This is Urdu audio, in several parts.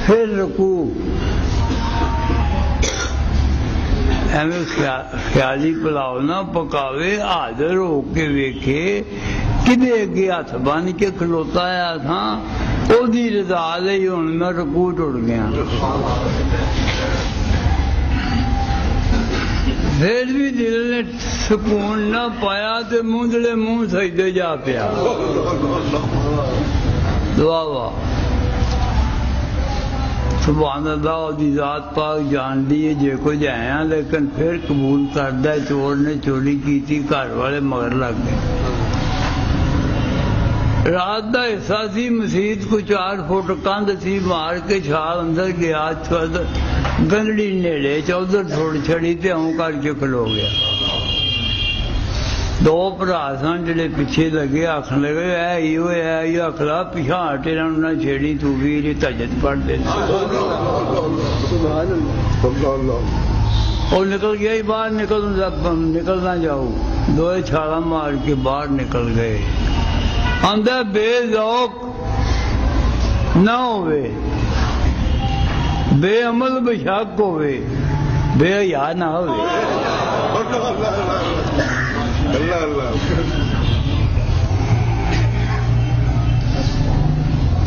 پھر رکوع ایویں خیالی پلاؤ نہ پکاوے، حاضر ہو کے ویکھے کدے اگے ہاتھ بن کے کھلوتا آیا تھا، او دی رضا لئی ہن میں رکوع ٹر گیا۔ پھر بھی دل نے سکون نہ پایا تے منہ منہ سجدے جا پیا۔ دعا واہ سبحان اللہ، دی ذات پاک جان دی ہے جے کچھ آیا، لیکن پھر قبول کردہ چور نے چوری کی تھی، گھر والے مگر لگ گئے۔ رات دا حصہ سی، مسجد کو 4 فٹ کندھ سی، مار کے چھال اندر گیا، گنڈی نیڑے چودھر چھوڑ چھڑی تے ہوں کر کے کھلو گیا۔ 2 بھرا سن جڑے پیچھے لگے، آخر لگے اے اخلا پیچھا ہٹے نہ چھیڑی، تو بھی تہجد پڑھ دے۔ اور نکل گیا ہی باہر، نکل نہ جاؤ، 2 چھالا مار کے باہر نکل گئے۔ اندر بے ذوق نہ ہوئے، بے عمل بشک ہوئے، بے حیا نہ ہوئے۔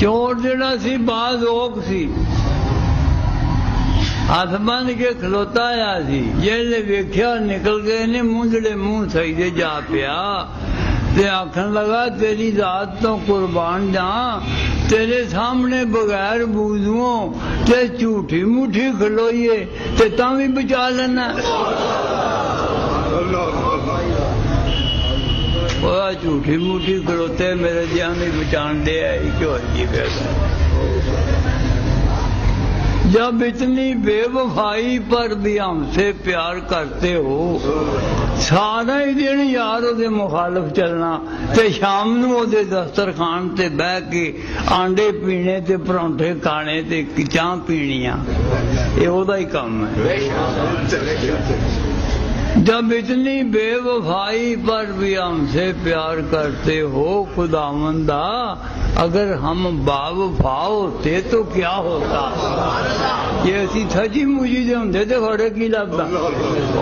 چور جڑا سی باز اوک سی، ہاتھ بن کے کھلوتا آیا سی، جیسے ویکھیا نکل گئے نے، منہ سجدے جا پیا تے آکھن لگا تیری ذات تو قربان جاں، تیرے سامنے بغیر بوزوں تے جھوٹی موٹھی کھلوئیے تے تاں بھی بچا لینا۔ جھوٹی موٹھی کھلوتے میرے جان بھی بچان دے آئی کیوں عجیب ہے۔ جب اتنی بے وفائی پر بھی ہم سے پیار کرتے ہو، سارا ہی دن یار دے مخالف چلنا تے شام نو دے دسترخوان تے بہ کے آنڈے پینے تے پرونٹھے کھانے تے چاہ پینیاں، یہ وہدا ہی کام ہے۔ جب اتنی بے وفائی پر بھی ہم سے پیار کرتے ہو خداوندا، اگر ہم با وفا ہوتے تو کیا ہوتا؟ یہ اسی سچی مجھے دے ہوندے تے خڑے کی لگتا،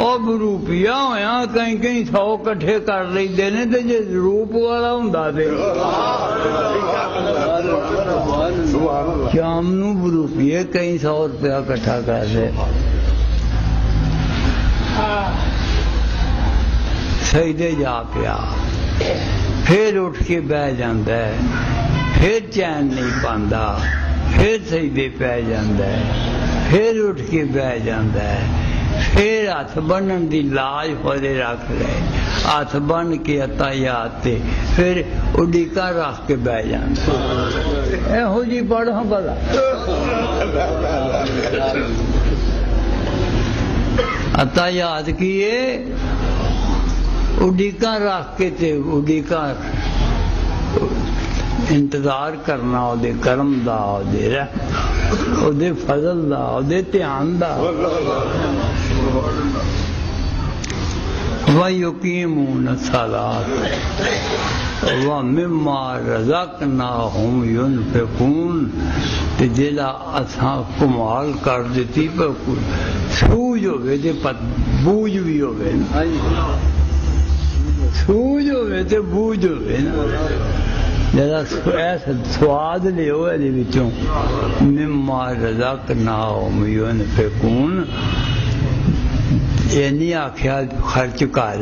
اور روپیہ ہویا کہیں 100 کٹھے کر لیندے نے تے جے روپ والا ہوندا تے شام نو روپیے کہیں 100 روپیہ کٹھا کر دے۔ سجدے جا پیا، پھر اٹھ کے بہ جاندا ہے، پھر چین نہیں پاندا، پھر سجدے پہ جاندا ہے، پھر اٹھ کے بہ جاندا ہے، پھر ہاتھ بنن دی لاج خودے رکھ لے، ہاتھ بن کے عطیات تے پھر اڈیکا رکھ کے بہ جاندا ہے۔ اے ہو جی پڑھو بلا عطیات کیے، اڈیکا رکھ کے تے اڈیکا انتظار کرنا او دے کرم دا، او دے رحمت، او دے فضل دا، او دے دھیان دا۔ وَيُقِيمُونَ الصَّلَاةَ وَمِمَّا رَزَقْنَاهُمْ يُنْفِقُونَ، تے جیلا اساں کمال کر دیتی پر سوج ہوئے تے بوجھ بھی ہوئے، سوج ہوئے تے بوجھ ہوئے نا، جیلا ایسا سواد لے ہوئے دے بچوں مِمَّا رَزَقْنَاهُمْ يُنْفِقُونَ، یہ نہیں آکھیا خرچ کر،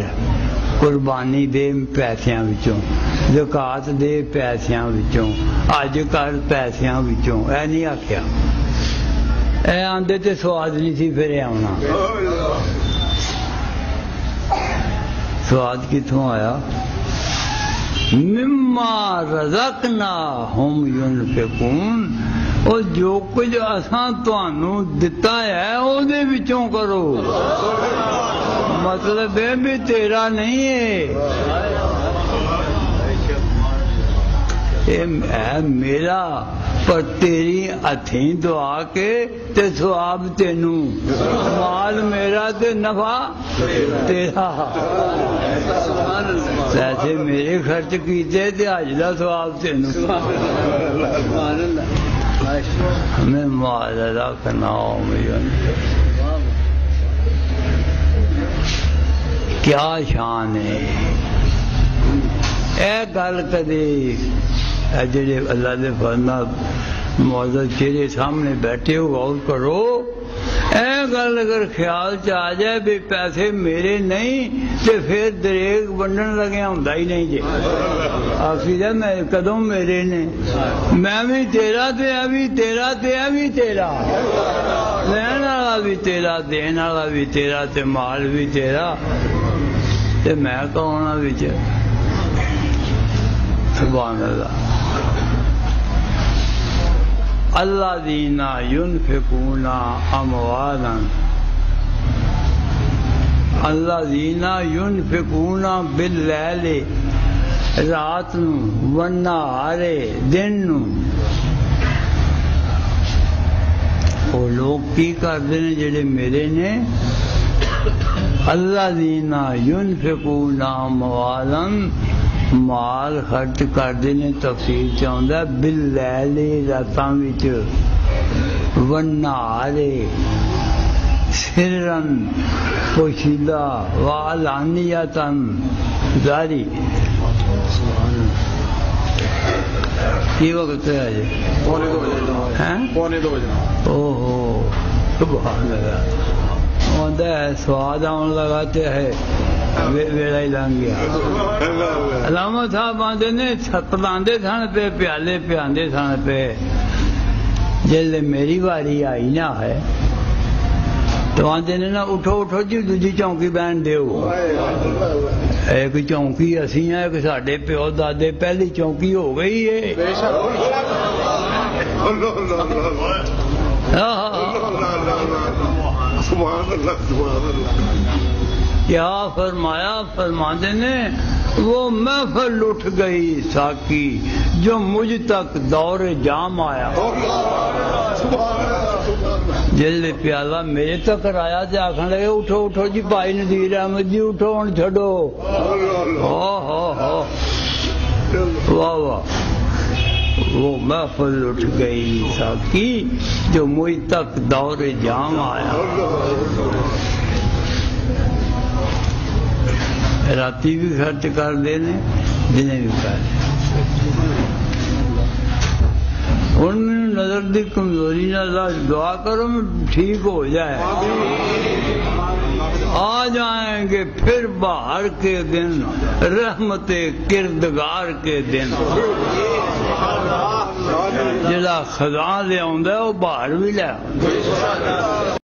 قربانی دے پیسیاں وچوں، زکات دے پیسیاں وچوں، حج کر پیسیاں وچوں، اے نہیں آکھیا۔ اے آندے تے سواد نہیں سی پھر آنا، سواد کتوں آیا؟ مما رزقناہم ينفقون، اور جو کچھ اساں تانوں دتا ہے او دے وچوں کرو، مطلب ہے بھی تیرا نہیں ہے، اے میرا، پر تیری ہتھیں دعا کے تے ثواب تینوں، مال میرا تے نفع تیرا، پیسے میرے خرچ کیتے تے حج دا ثواب تینوں۔ ہمیں معذرہ کا نام کیا شان ہے اے گل کدی جڑے اللہ دے فرنا معزز چہرے سامنے بیٹھے ہو غور کرو اے گل اگر خیال چ آ جائے بھی پیسے میرے نہیں تو پھر دریگ ونڈن لگیا ہوں ہی نہیں جی آخر میں کدوں میرے نے میں بھی تیرا تے اے بھی تیرا تے اے بھی تیرا لین والا بھی تیرا دین والا بھی تیرا تے مال بھی تیرا تے میں کون ہاں وچ سبحان اللہ الذین ينفقون اموالا الذین ينفقون باللیل رات نو والنہار دن نو وہ لوگ کی کرتے ہیں جڑے میرے نے الذین ينفقون اموالا مال خرچ کرتے ہیں تفسیر چاہتا ہے باللیل راتاں وچ والنہار سرن پوشیدہ وعلانیتاً ظاہری کی وقت ہے آج پونے 2 بجے اوہو سبحان اللہ ہوتا ہے سواد آن لگاتے ہے ویڑا ہی لنگ گیا علامہ صاحب آتے نے پلاندے سن پہ پیالے پیاندے سن پہ جلد میری واری آئی نہ ہے تو آتے نے نا اٹھو اٹھو جی دوجی چونکی بہن دیو ایک چونکی اسی ہیں ایک ساڈے پیو دادے پہلی چونکی ہو گئی ہے کیا فرمایا فرماندے نے وہ محفل اٹھ گئی ساکی جو مجھ تک دور جام آیا جلد پیالہ میرے تک آیا تے آکھن لگے اٹھو اٹھو جی بھائی نذیر احمد جی اٹھو ہن چھڈو واہ واہ وہ محفل اٹھ گئی ساکی جو مجھ تک دور جام آیا راتی بھی خرچ کر دینے دنے بھی کر ہوں نظر دی کمزوری نہ دعا کرو میں ٹھیک ہو جائے آ جائیں گے پھر بہار کے دن رحمت کردگار کے دن جڑا خزاں لے آندا ہے وہ باہر بھی لے